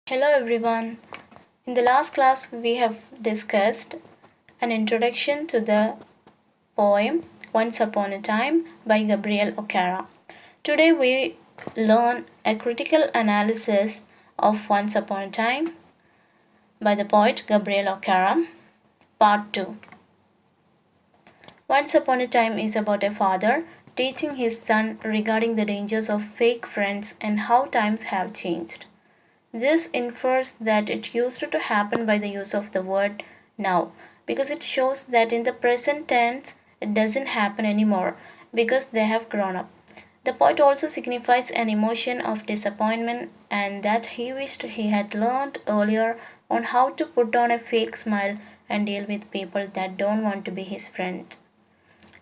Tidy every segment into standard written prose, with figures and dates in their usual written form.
Hello everyone. In the last class, we have discussed an introduction to the poem Once Upon a Time by Gabriel Okara. Today, we learn a critical analysis of Once Upon a Time by the poet Gabriel Okara, Part 2. Once Upon a Time is about a father teaching his son regarding the dangers of fake friends and how times have changed. This infers that it used to happen by the use of the word now, because it shows that in the present tense it doesn't happen anymore because they have grown up. The poet also signifies an emotion of disappointment and that he wished he had learned earlier on how to put on a fake smile and deal with people that don't want to be his friend.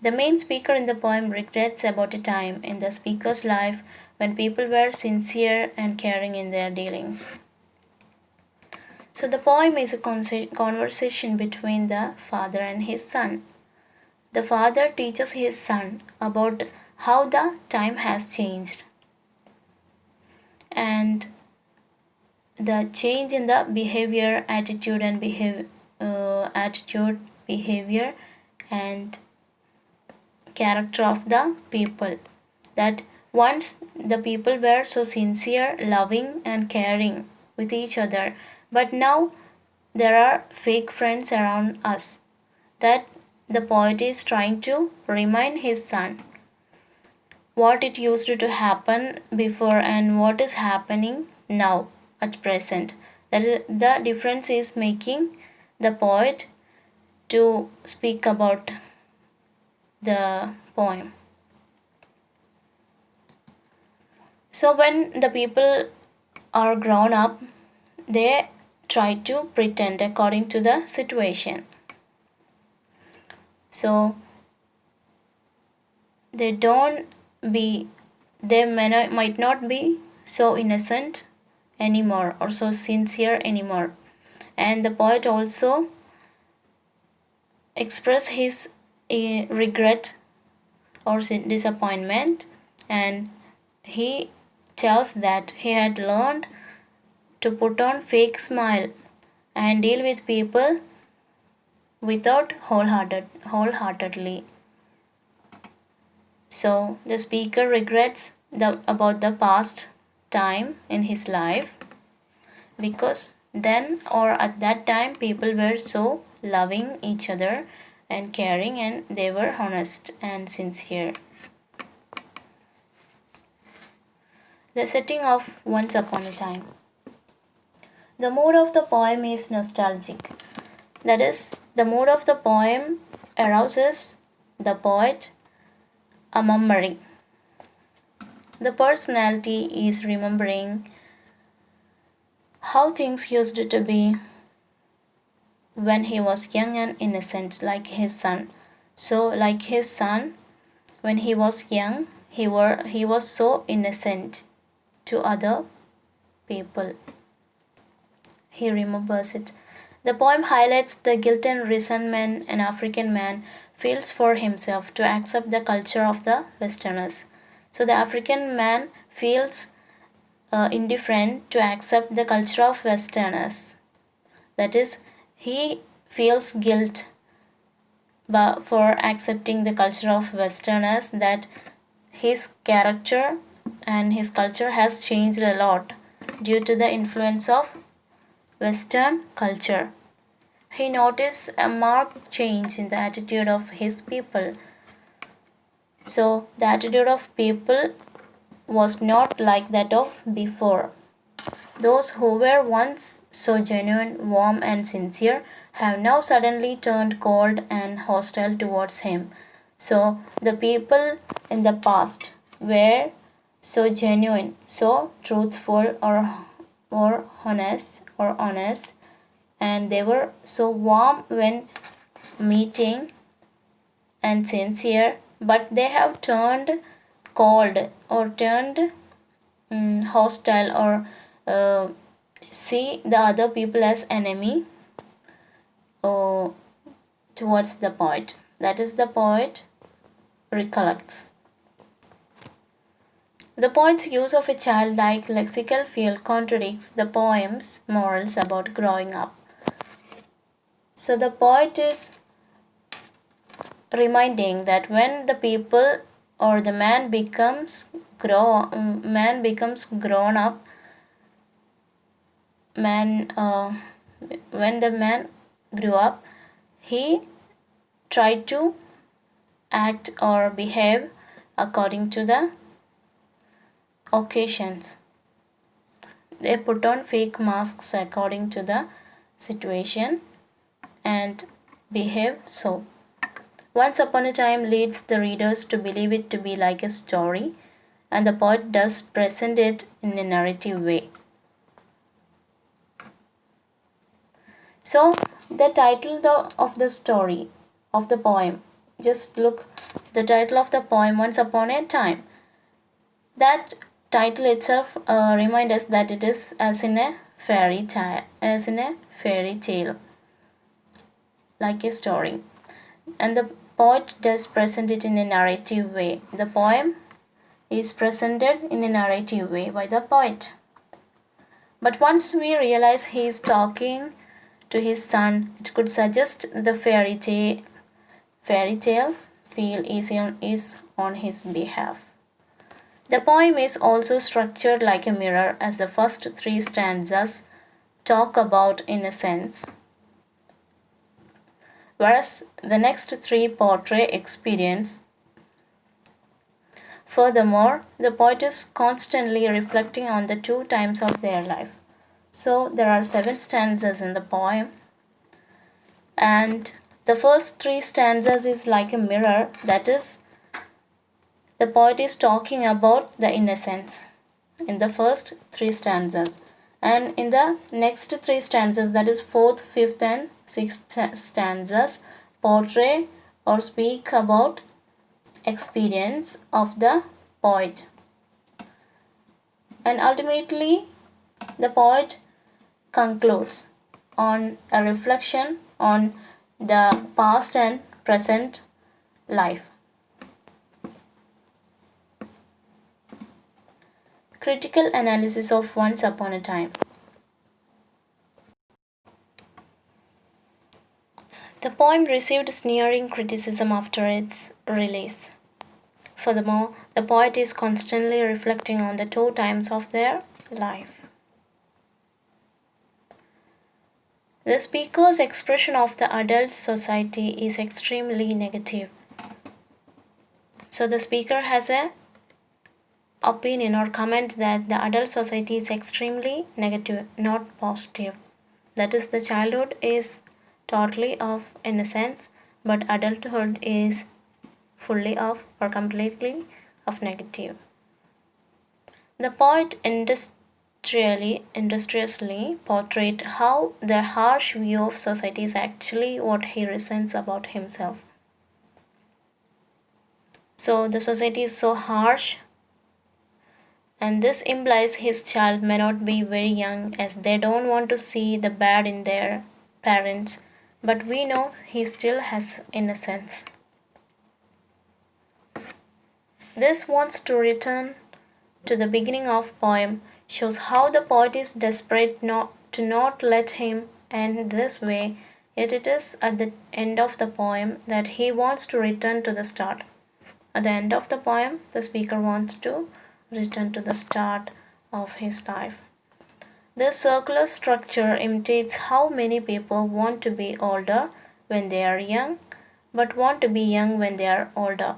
The main speaker in the poem regrets about a time in the speaker's life when people were sincere and caring in their dealings. So, the poem is a conversation between the father and his son. The father teaches his son about how the time has changed and the change in the behavior, behavior, and character of the people. That once the people were so sincere, loving, and caring with each other, but now there are fake friends around us. That the poet is trying to remind his son what it used to happen before and what is happening now at present. That is, the difference is making the poet to speak about the poem. So when the people are grown up, they try to pretend according to the situation. So they don't be, they might not be so innocent anymore or so sincere anymore. And the poet also express his regret or disappointment, and he tells that he had learned to put on fake smile and deal with people without wholeheartedly. So the speaker regrets about the past time in his life because then or at that time people were so loving each other and caring and they were honest and sincere. The setting of Once Upon a Time. The mood of the poem is nostalgic. That is, the mood of the poem arouses the poet a memory. The personality is remembering how things used to be when he was young and innocent, like his son. So, like his son, when he was young, he was so innocent to other people. He remembers it. The poem highlights the guilt and resentment an African man feels for himself to accept the culture of the Westerners. So the African man feels indifferent to accept the culture of Westerners. That is, he feels guilt for accepting the culture of Westerners, that his character and his culture has changed a lot due to the influence of Western culture. He noticed a marked change in the attitude of his people. So, the attitude of people was not like that of before. Those who were once so genuine, warm, and sincere have now suddenly turned cold and hostile towards him. So, the people in the past were so genuine, so truthful or honest, and they were so warm when meeting and sincere, but they have turned cold or turned hostile or see the other people as enemy towards the poet. That is, the poet recollects. The poet's use of a childlike lexical field contradicts the poem's morals about growing up. So the poet is reminding that when the people or the man becomes grown up, man when the man grew up, he tried to act or behave according to the occasions. They put on fake masks according to the situation and behave so. Once Upon a Time leads the readers to believe it to be like a story, and the poet does present it in a narrative way. So, the title of the story, of the poem, just look the title of the poem, Once Upon a Time. That title itself reminds us that it is as in a fairy tale, like a story. And the poet does present it in a narrative way. The poem is presented in a narrative way by the poet. But once we realize he is talking to his son, it could suggest the fairy tale feel is on his behalf. The poem is also structured like a mirror, as the first three stanzas talk about innocence, whereas the next three portray experience. Furthermore, the poet is constantly reflecting on the two times of their life. So there are 7 stanzas in the poem, and the first 3 stanzas is like a mirror, that is, the poet is talking about the innocence in the first 3 stanzas, and in the next 3 stanzas, that is 4th, 5th, and 6th stanzas, portray or speak about experience of the poet. And ultimately, the poet concludes on a reflection on the past and present life. Critical analysis of Once Upon a Time. The poem received sneering criticism after its release. Furthermore, the poet is constantly reflecting on the two times of their life. The speaker's expression of the adult society is extremely negative. So the speaker has a opinion or comment that the adult society is extremely negative, not positive. That is, the childhood is totally of innocence, but adulthood is fully of or completely of negative. The poet industriously portrayed how the harsh view of society is actually what he resents about himself. So the society is so harsh, and this implies his child may not be very young, as they don't want to see the bad in their parents, but we know he still has innocence. This wants to return to the beginning of poem, shows how the poet is desperate to not let him end this way, yet it is at the end of the poem that he wants to return to the start. At the end of the poem, the speaker wants to return to the start of his life. This circular structure imitates how many people want to be older when they are young, but want to be young when they are older.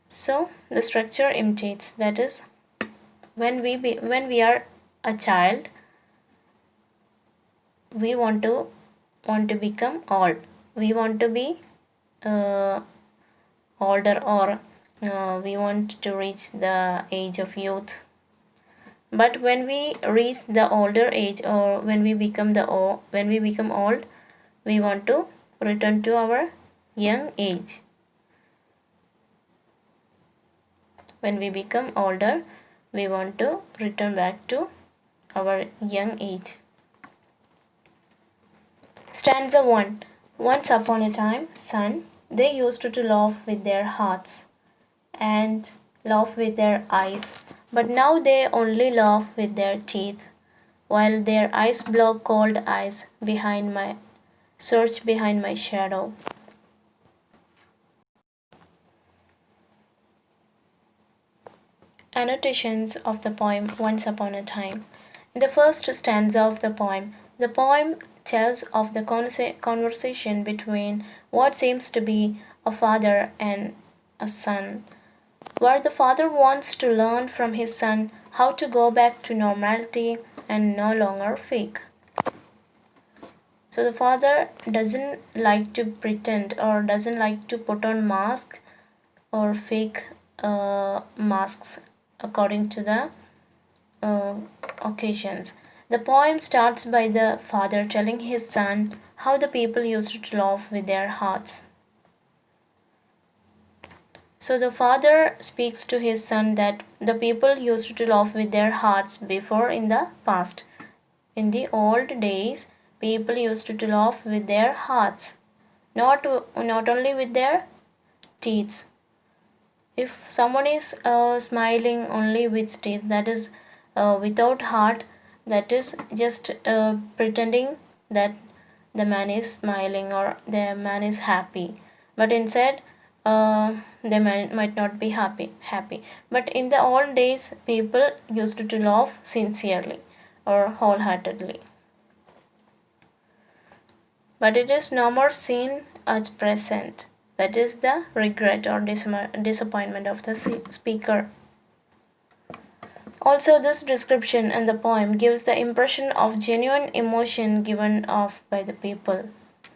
So the structure imitates, that is, when we are a child, we want to become old. We want to be older, or we want to reach the age of youth. But when we reach the older age, or when we become old, we want to return to our young age. When we become older, we want to return back to our young age. Stanza 1. Once upon a time, son, they used to laugh with their hearts, and laugh with their eyes, but now they only laugh with their teeth, while their eyes block cold eyes behind my search behind my shadow. Annotations of the poem Once Upon a Time. In the first stanza of the poem tells of the conversation between what seems to be a father and a son, where the father wants to learn from his son how to go back to normality and no longer fake. So the father doesn't like to pretend or doesn't like to put on mask or fake masks according to the uh, occasions. The poem starts by the father telling his son how the people used to laugh with their hearts. So the father speaks to his son that the people used to laugh with their hearts before in the past. In the old days, people used to laugh with their hearts, not only with their teeth. If someone is smiling only with teeth, that is without heart, that is just pretending that the man is smiling or the man is happy, but inside the man might not be happy. But in the old days, people used to laugh sincerely or wholeheartedly, but it is no more seen at present. That is the regret or disappointment of the speaker. Also, this description in the poem gives the impression of genuine emotion given off by the people.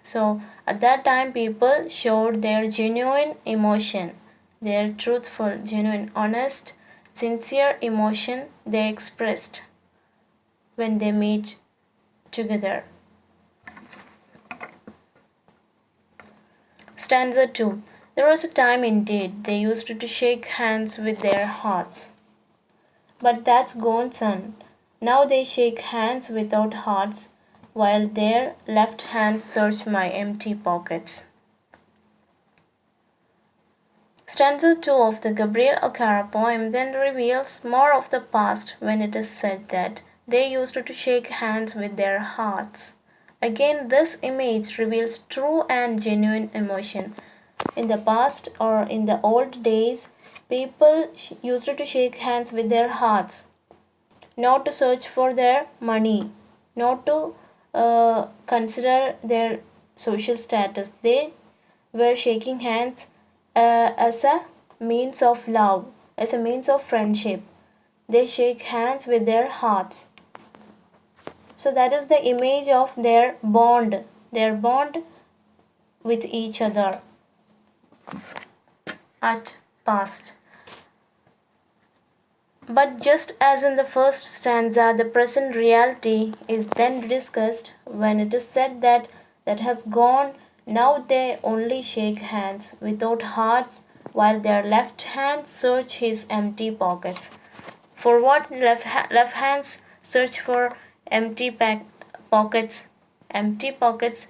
So, at that time, people showed their genuine emotion, their truthful, genuine, honest, sincere emotion they expressed when they meet together. Stanza 2. There was a time indeed they used to shake hands with their hearts. But that's gone, son. Now they shake hands without hearts, while their left hands search my empty pockets. Stanza 2 of the Gabriel Okara poem then reveals more of the past when it is said that they used to shake hands with their hearts. Again, this image reveals true and genuine emotion. In the past or in the old days, people used to shake hands with their hearts, not to search for their money, not to consider their social status. They were shaking hands as a means of love, as a means of friendship. They shake hands with their hearts. So that is the image of their bond with each other at past. But just as in the first stanza, the present reality is then discussed when it is said that that has gone, now they only shake hands without hearts, while their left hands search his empty pockets. For what left hands search for empty pockets, empty pockets,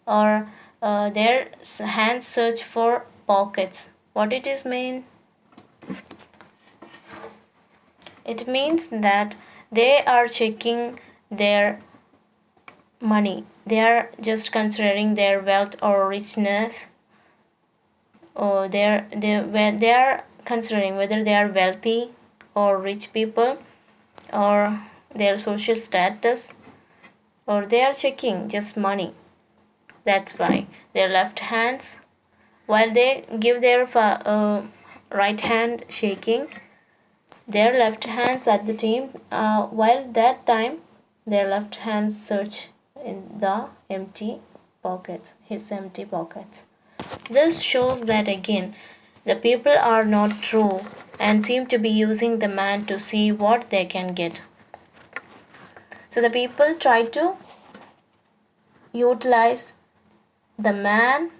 or their hands search for pockets. What it is mean? It means that they are checking their money. They are just considering their wealth or richness, or they are considering whether they are wealthy or rich people, or their social status, or they are checking just money. That's why their left hands, while they give their right hand shaking, their left hands at the team, while that time their left hands search in the empty pockets, his empty pockets. This shows that again the people are not true and seem to be using the man to see what they can get. So the people try to utilize the man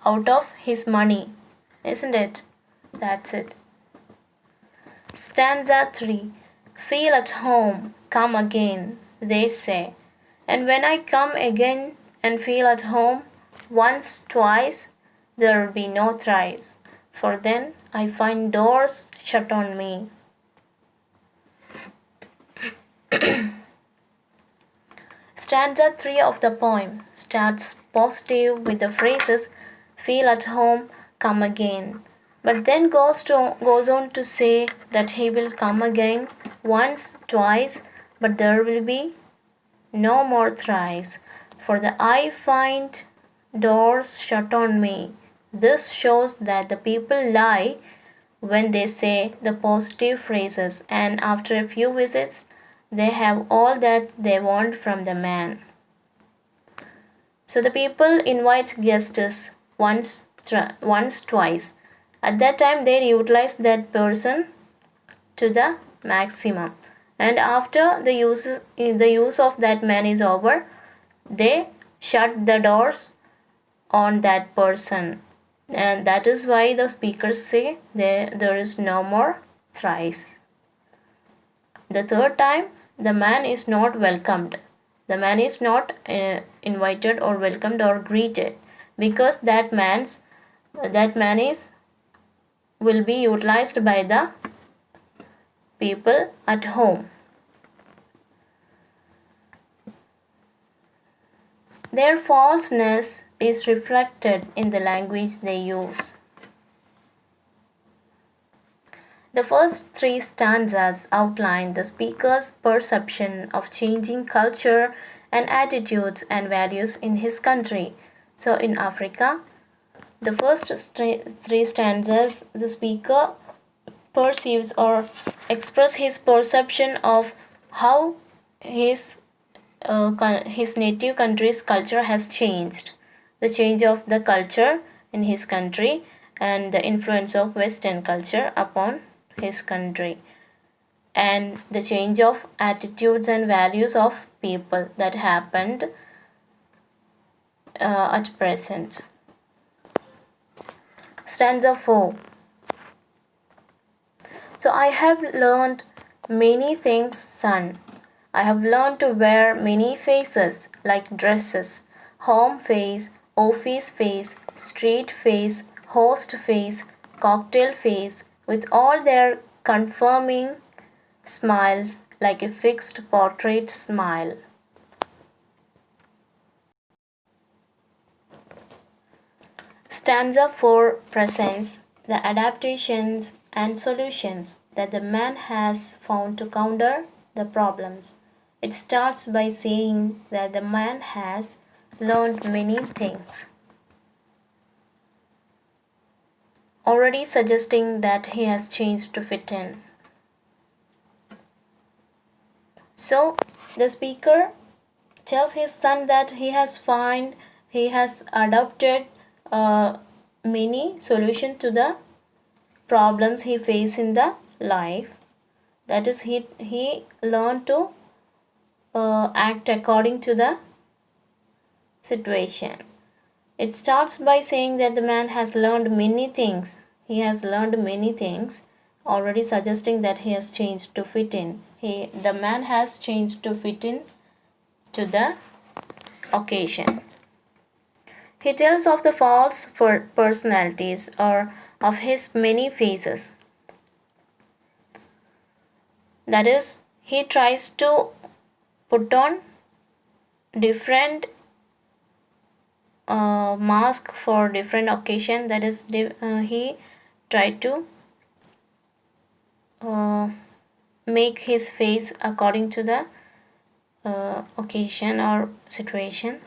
out of his money, isn't it? That's it. Stanza 3. Feel at home, come again, they say. And when I come again and feel at home, once, twice, there'll be no thrice. For then I find doors shut on me. Stanza 3 of the poem starts positive with the phrases feel at home, come again, but then goes on to say that he will come again once, twice, but there will be no more thrice, for the I find doors shut on me. This shows that the people lie when they say the positive phrases, and after a few visits, they have all that they want from the man. So the people invite guests once, twice. At that time, they utilize that person to the maximum, and after the use of that man is over, they shut the doors on that person, and that is why the speakers say there is no more thrice. The third time, the man is not welcomed. The man is not invited or welcomed or greeted, because that man is will be utilized by the people at home. Their falseness is reflected in the language they use. The first three stanzas outline the speaker's perception of changing culture and attitudes and values in his country. So, in Africa, the first three stanzas, the speaker perceives or expresses his perception of how his native country's culture has changed, the change of the culture in his country, and the influence of Western culture upon his country, and the change of attitudes and values of people that happened at present. Stanza 4. So I have learned many things, son. I have learned to wear many faces, like dresses: home face, office face, street face, host face, cocktail face, with all their confirming smiles, like a fixed portrait smile. Stanza 4 presents the adaptations and solutions that the man has found to counter the problems. It starts by saying that the man has learned many things, already suggesting that he has changed to fit in. So the speaker tells his son that he has adopted many solutions to the problems he faces in the life. That is, he learned to act according to the situation. It starts by saying that the man has learned many things. He has learned many things, already suggesting that he has changed to fit in. The man has changed to fit in to the occasion. He tells of the false personalities or of his many faces. That is, he tries to put on different mask for different occasion. That is, he tried to make his face according to the occasion or situation.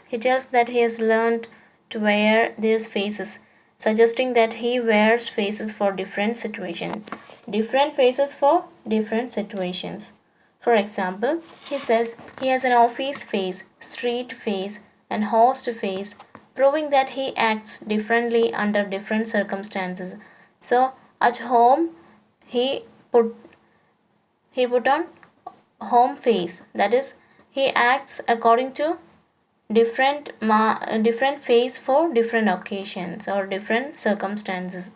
He tells that he has learned to wear these faces, suggesting that he wears faces for different situations. Different faces for different situations. For example, he says he has an office face, street face, and host face, proving that he acts differently under different circumstances. So at home, he put on home face. That is, he acts according to different face for different occasions or different circumstances.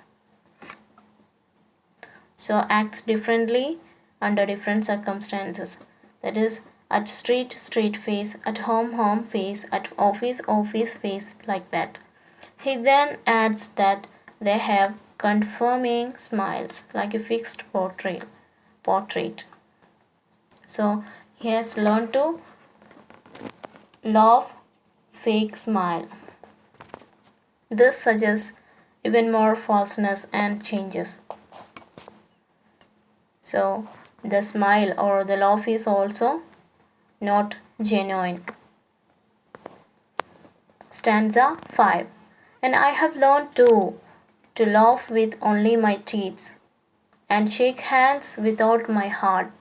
So acts differently under different circumstances. That is, at street face, at home face, at office face, like that. He then adds that they have confirming smiles like a fixed portrait. So he has learned to laugh, fake smile. This suggests even more falseness and changes. So the smile or the laugh is also not genuine. Stanza 5. And I have learned too to laugh with only my teeth and shake hands without my heart.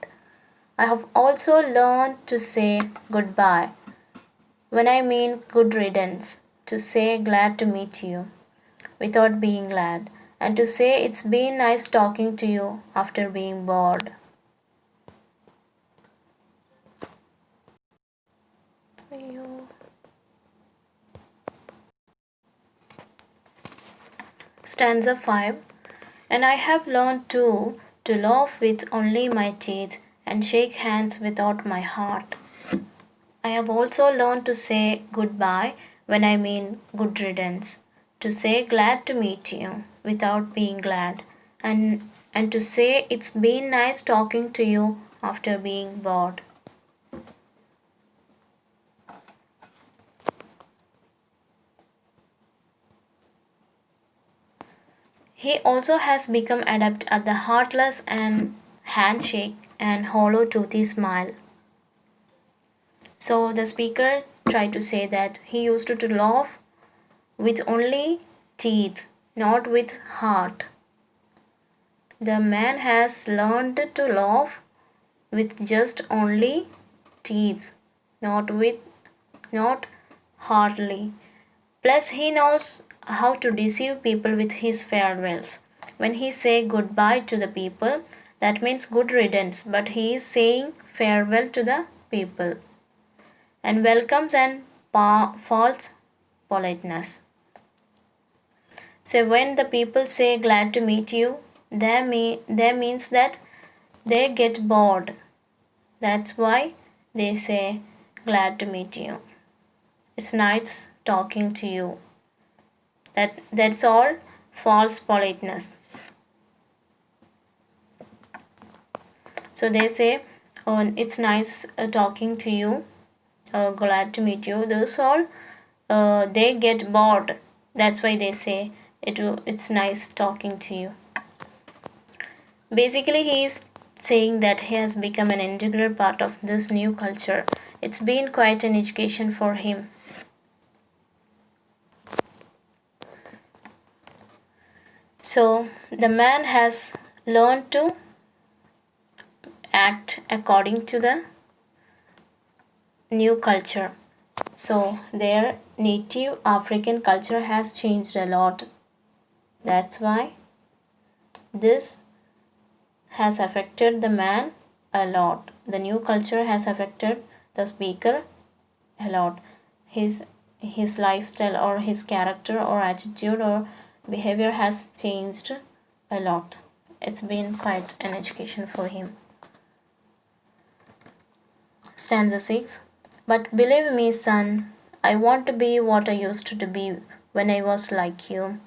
I have also learned to say goodbye when I mean good riddance, to say glad to meet you without being glad, and to say it's been nice talking to you after being bored. Stanza 5. And I have learned too to laugh with only my teeth and shake hands without my heart. I have also learned to say goodbye when I mean good riddance, to say glad to meet you without being glad, and to say it's been nice talking to you after being bored. He also has become adept at the heartless and handshake and hollow toothy smile. So the speaker tried to say that he used to laugh with only teeth, not with heart. The man has learned to laugh with just only teeth, not heartily. Plus he knows how to deceive people with his farewells. When he say goodbye to the people, that means good riddance, but he is saying farewell to the people and welcomes and false politeness. So when the people say glad to meet you, that means that they get bored. That's why they say glad to meet you. It's nice talking to you. That's all false politeness. So they say, oh, it's nice talking to you. Glad to meet you. This all they get bored. That's why they say it's nice talking to you. Basically, he is saying that he has become an integral part of this new culture. It's been quite an education for him. So the man has learned to act according to the new culture. So their native African culture has changed a lot. That's why this has affected the man a lot. The new culture has affected the speaker a lot. His lifestyle or his character or attitude or behavior has changed a lot. It's been quite an education for him. Stanza 6. But believe me, son, I want to be what I used to be when I was like you.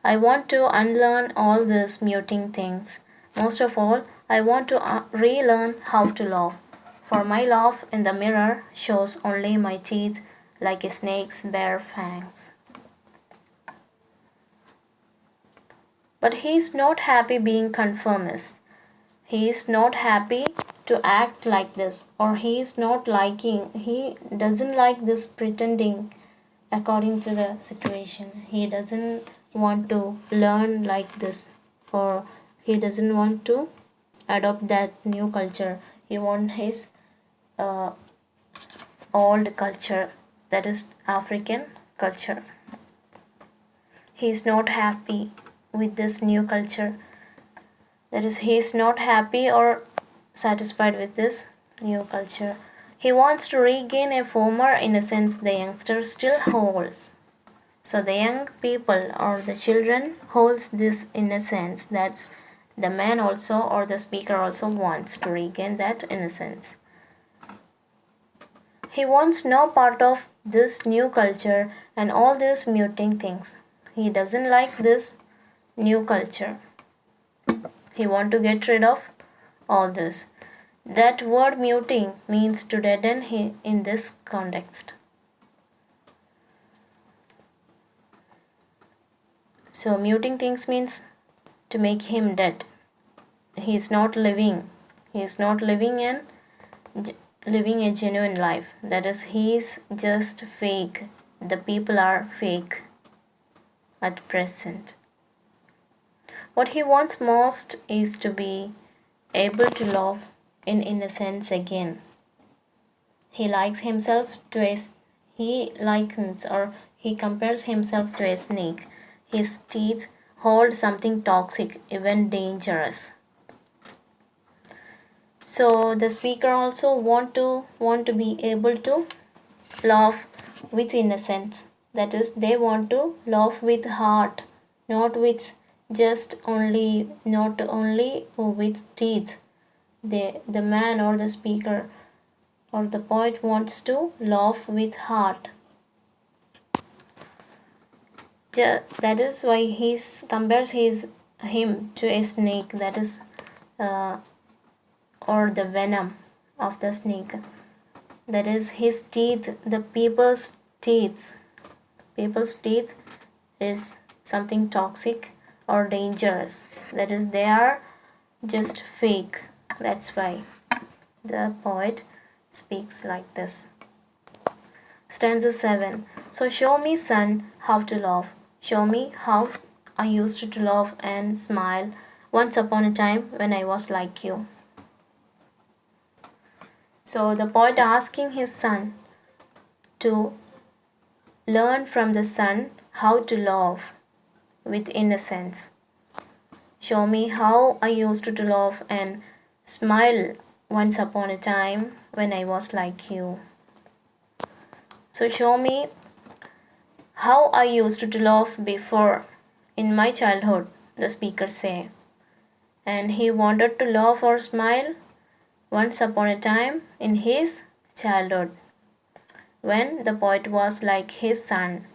I want to unlearn all these muting things. Most of all, I want to relearn how to laugh. For my laugh in the mirror shows only my teeth like a snake's bare fangs. But he is not happy being conformist. He is not happy to act like this, or he doesn't like this pretending according to the situation. He doesn't want to learn like this, or he doesn't want to adopt that new culture. He wants his old culture, that is African culture. He is not happy with this new culture. That is, he is not happy or satisfied with this new culture. He wants to regain a former innocence the youngster still holds. So the young people or the children holds this innocence. That's the man also or the speaker also wants to regain that innocence. He wants no part of this new culture and all these muting things. He doesn't like this new culture. He want to get rid of all this. That word muting means to deaden in this context. So muting things means to make him dead. He is not living. He is not living living a genuine life. That is, he is just fake. The people are fake at present. What he wants most is to be able to love in innocence again. He likes himself to a he likens or he compares himself to a snake. His teeth hold something toxic, even dangerous. So the speaker also want to be able to love with innocence. That is, they want to love with heart, not with not only with teeth. The man or the speaker or the poet wants to love with heart. That is why he compares him to a snake. That is, or the venom of the snake. That is his teeth. The people's teeth is something toxic or dangerous. That is, they are just fake. That's why the poet speaks like this. Stanza 7. So show me, son, how to love. Show me how I used to love and smile once upon a time when I was like you. So the poet asking his son to learn from the sun how to love with innocence. Show me how I used to love and smile once upon a time when I was like you. So show me how I used to love before in my childhood, the speaker say. And he wanted to laugh or smile once upon a time in his childhood when the poet was like his son.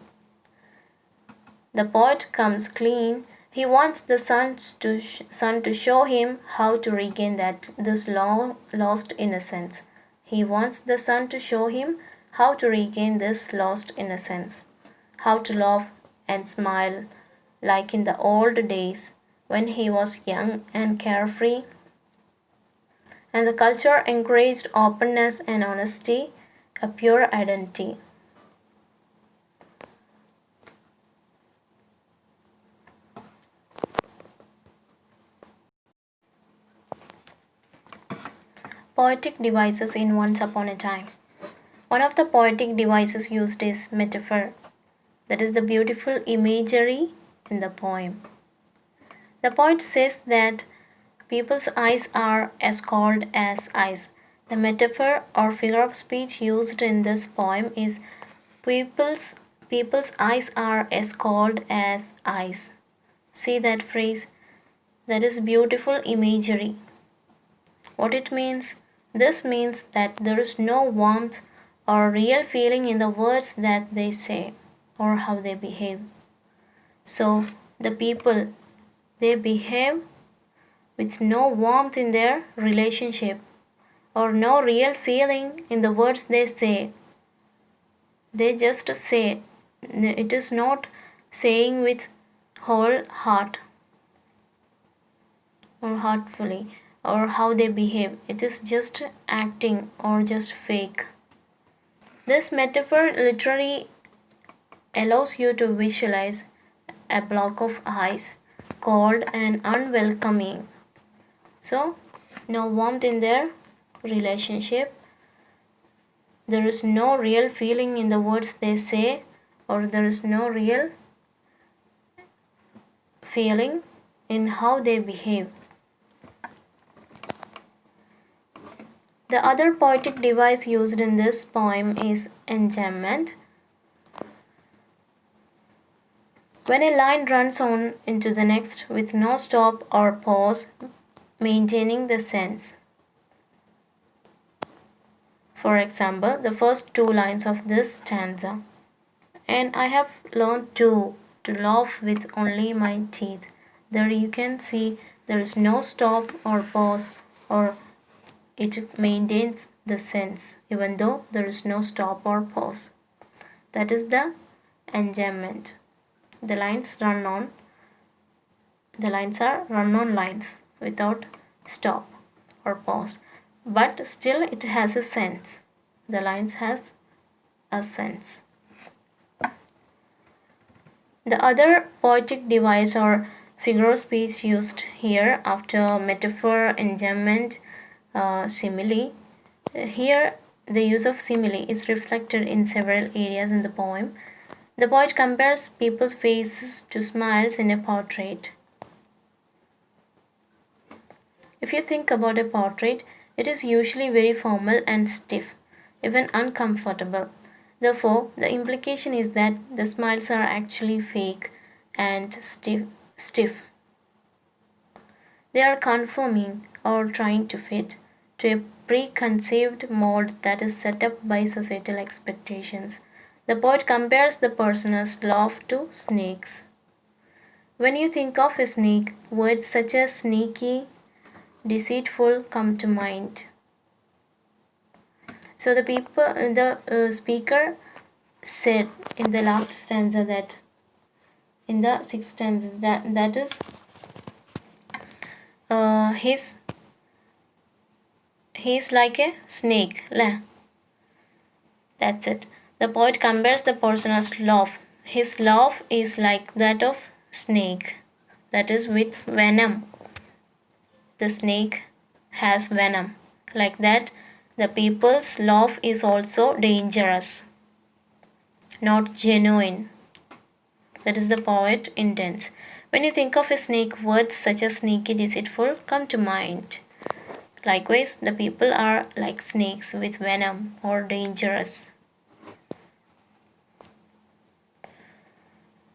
The poet comes clean. He wants the son to show him how to regain this long lost innocence. He wants the son to show him how to regain this lost innocence, how to laugh and smile like in the old days when he was young and carefree. And the culture encouraged openness and honesty, a pure identity. Poetic devices in Once Upon a Time. One of the poetic devices used is metaphor, that is the beautiful imagery in the poem. The poet says that people's eyes are as cold as ice. The metaphor or figure of speech used in this poem is people's eyes are as cold as ice. See that phrase? That is beautiful imagery. What it means? This means that there is no warmth or real feeling in the words that they say or how they behave. So the people, they behave with no warmth in their relationship or no real feeling in the words they say. They just say. It is not saying with whole heart or heartfully or how they behave. It is just acting or just fake. This metaphor literally allows you to visualize a block of ice, cold and unwelcoming. So, no warmth in their relationship. There is no real feeling in the words they say, or there is no real feeling in how they behave. The other poetic device used in this poem is enjambment. When a line runs on into the next with no stop or pause, maintaining the sense. For example, the first two lines of this stanza. And I have learned to laugh with only my teeth. There you can see there is no stop or pause, or it maintains the sense even though there is no stop or pause. That is the enjambment. The lines run on the lines are run on lines without stop or pause, but still it has a sense. The lines has a sense. The other poetic device or figure of speech used here after metaphor, enjambment, simile. Here, the use of simile is reflected in several areas in the poem. The poet compares people's faces to smiles in a portrait. If you think about a portrait, it is usually very formal and stiff, even uncomfortable. Therefore, the implication is that the smiles are actually fake and stiff. They are conforming or trying to fit to a preconceived mold that is set up by societal expectations. The poet compares the person's laugh to snakes. When you think of a snake, words such as sneaky, deceitful come to mind. So the speaker said in the last stanza that in the sixth stanza that is he's like a snake. That's it. The poet compares the person's laugh. His laugh is like that of snake, that is with venom. The snake has venom. Like that, the people's laugh is also dangerous, not genuine. That is the poet intends. When you think of a snake, words such as sneaky, deceitful come to mind. Likewise, the people are like snakes with venom or dangerous.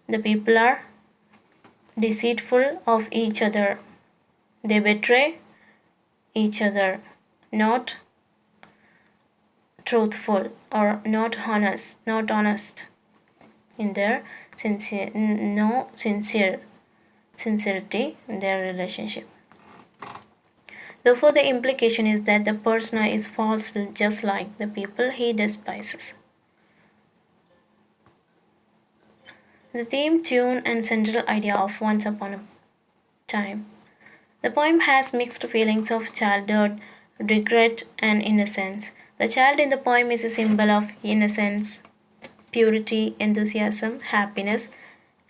The people are deceitful of each other. They betray each other, not truthful or not honest in their sincerity in their relationship. Therefore, the implication is that the persona is false, just like the people he despises. The theme, tune, and central idea of Once Upon a Time. The poem has mixed feelings of childhood, regret, and innocence. The child in the poem is a symbol of innocence, purity, enthusiasm, happiness,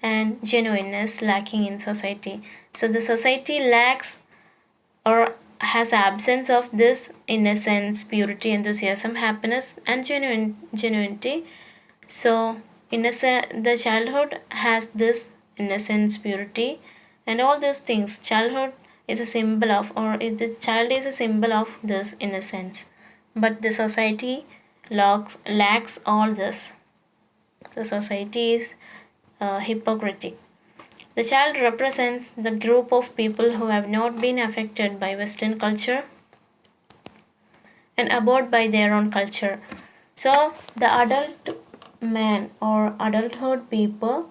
and genuineness lacking in society. So the society lacks or has absence of this innocence, purity, enthusiasm, happiness, and genuinity. So the childhood has this innocence, purity, and all these things. Childhood is a symbol of, or is the child is a symbol of this innocence, but the society lacks all this. The society is hypocritic. The child represents the group of people who have not been affected by Western culture and abhorred by their own culture. So the adult man or adulthood people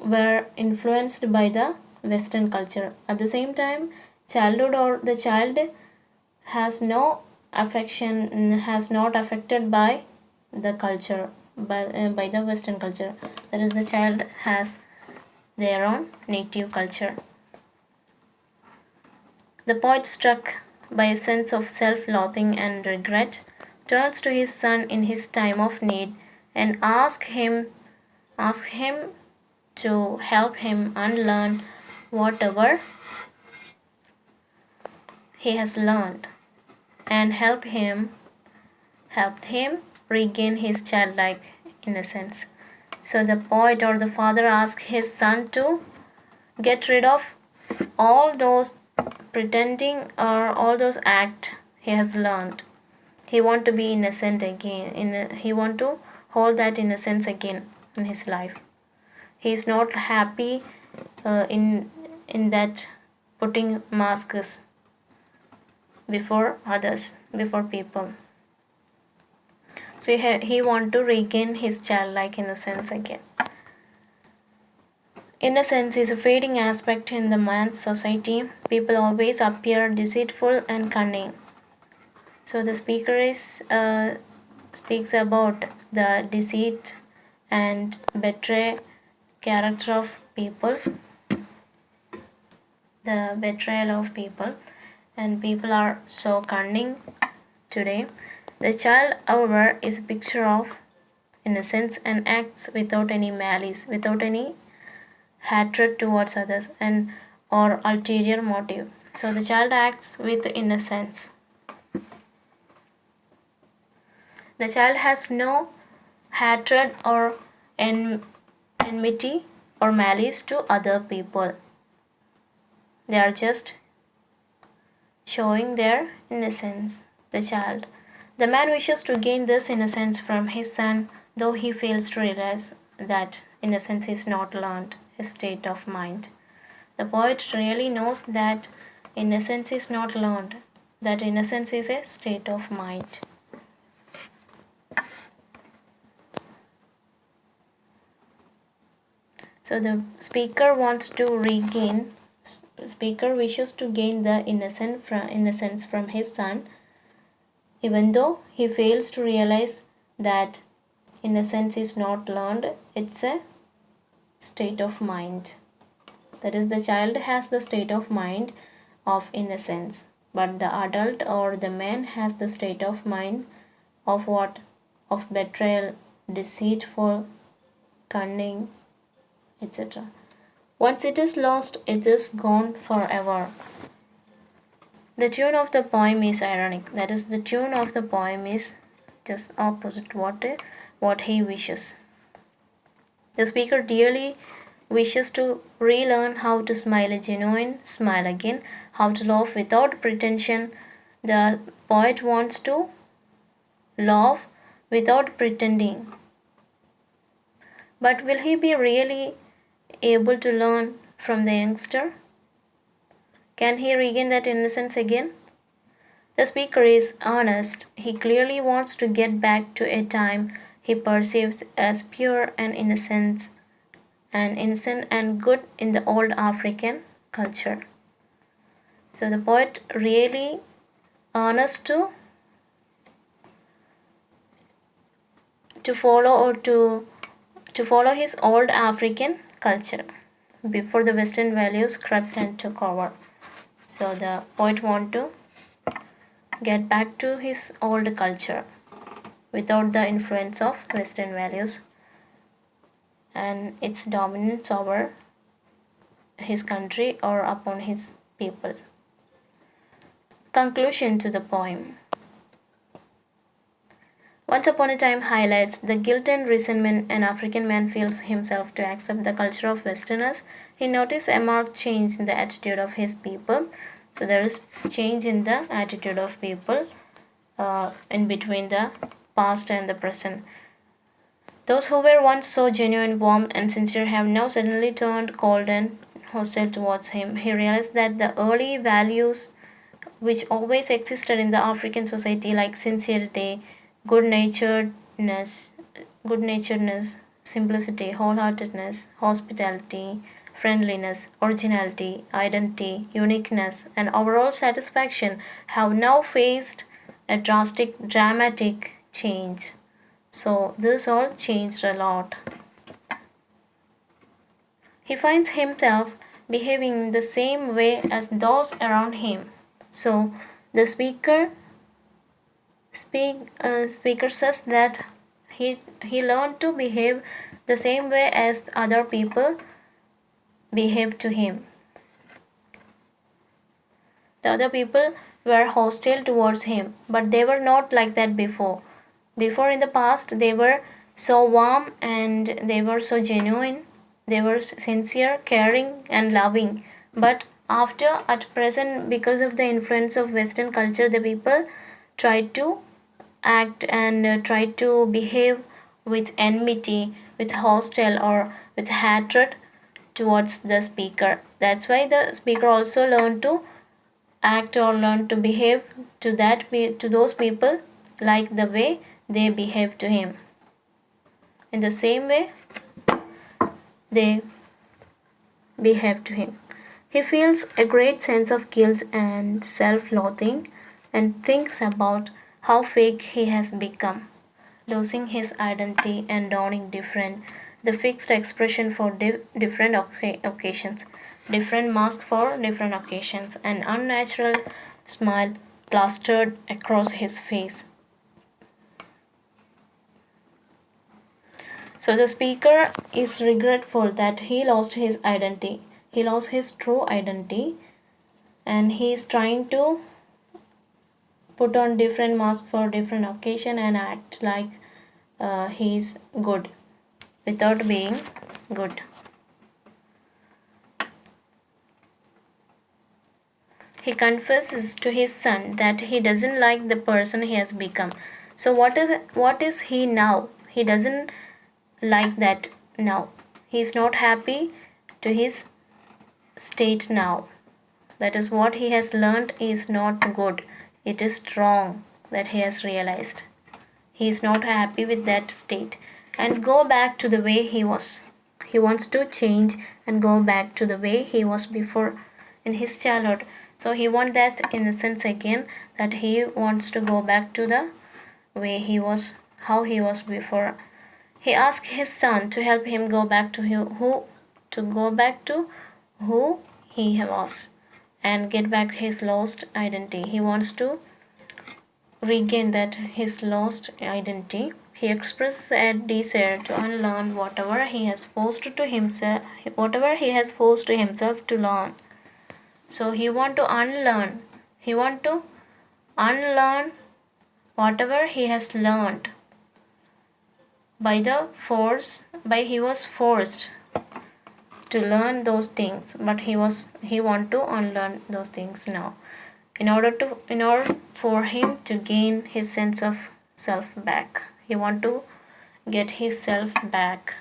were influenced by the Western culture. At the same time, childhood or the child has no affection, has not affected by the culture, by the Western culture. That is, the child has their own native culture. The poet, struck by a sense of self-loathing and regret, turns to his son in his time of need and asks him to help him unlearn whatever he has learned and helped him regain his childlike innocence. So the poet or the father asks his son to get rid of all those pretending or all those act he has learned. He want to be innocent again. He want to hold that innocence again in his life. He is not happy in that putting masks before others, before people. So he want to regain his childlike innocence again. Innocence is a fading aspect in the man's society. People always appear deceitful and cunning. So the speaker speaks about the deceit and betray character of people, the betrayal of people, and people are so cunning today. The child, however, is a picture of innocence and acts without any malice, without any hatred towards others and or ulterior motive. So the child acts with innocence. The child has no hatred or enmity or malice to other people. They are just showing their innocence. The child. The man wishes to gain this innocence from his son, though he fails to realize that innocence is not learned, a state of mind. The poet really knows that innocence is not learned, that innocence is a state of mind. So the speaker wishes to gain the innocence from his son, even though he fails to realize that innocence is not learned, it's a state of mind. That is, the child has the state of mind of innocence, but the adult or the man has the state of mind of what? Of betrayal, deceitful, cunning, etc. Once it is lost, it is gone forever. The tune of the poem is ironic. That is, the tune of the poem is just opposite what he wishes. The speaker dearly wishes to relearn how to smile a genuine smile again, how to laugh without pretension. The poet wants to laugh without pretending. But will he be really able to learn from the youngster? Can he regain that innocence again? The speaker is honest. He clearly wants to get back to a time he perceives as pure and innocent and good in the old African culture. So the poet really honest to follow or to follow his old African culture before the Western values crept and took over. So the poet want to get back to his old culture without the influence of Western values and its dominance over his country or upon his people. Conclusion to the poem. Once Upon a Time highlights the guilt and resentment an African man feels himself to accept the culture of Westerners. He noticed a marked change in the attitude of his people. So there is change in the attitude of people in between the past and the present. Those who were once so genuine, warm, and sincere have now suddenly turned cold and hostile towards him. He realized that the early values which always existed in the African society, like sincerity, good-naturedness, simplicity, wholeheartedness, hospitality, friendliness, originality, identity, uniqueness, and overall satisfaction, have now faced a dramatic change. So this all changed a lot. He finds himself behaving the same way as those around him. So the speaker says that he learned to behave the same way as other people behave to him. The other people were hostile towards him, but they were not like that before. Before, in the past, they were so warm and they were so genuine, they were sincere, caring, and loving. But after, at present, because of the influence of Western culture, the people tried to act and tried to behave with enmity, with hostile, or with hatred towards the speaker. That's why the speaker also learned to act or learn to behave to those people like the way they behave to him. In the same way, they behave to him. He feels a great sense of guilt and self loathing and thinks about how fake he has become, losing his identity and donning different, the fixed expression for different occasions, different mask for different occasions, an unnatural smile plastered across his face. So the speaker is regretful that he lost his identity. He lost his true identity and he is trying to put on different masks for different occasion and act like he's good without being good. He confesses to his son that he doesn't like the person he has become. So what is he now? He doesn't like that now. He is not happy to his state now. That is what he has learned is not good. It is wrong that he has realized. He is not happy with that state and go back to the way he was. He wants to change and go back to the way he was before in his childhood. So he wants that innocence again, that he wants to go back to the way he was, how he was before. He asks his son to help him go back to who he was and get back his lost identity. He wants to regain that his lost identity. He expresses a desire to unlearn whatever he has forced himself to learn. So he want to unlearn. He want to unlearn whatever he has learned by he was forced to learn those things, but he want to unlearn those things now in order for him to gain his sense of self back. He want to get his self back.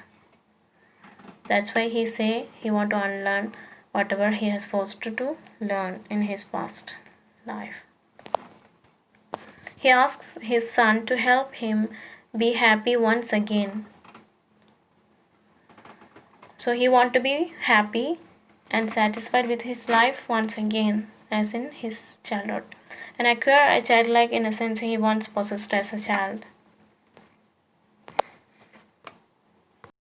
That's why he say he want to unlearn whatever he has forced to learn in his past life. He asks his son to help him be happy once again. So he want to be happy and satisfied with his life once again, as in his childhood, and acquire a childlike innocence he once possessed as a child.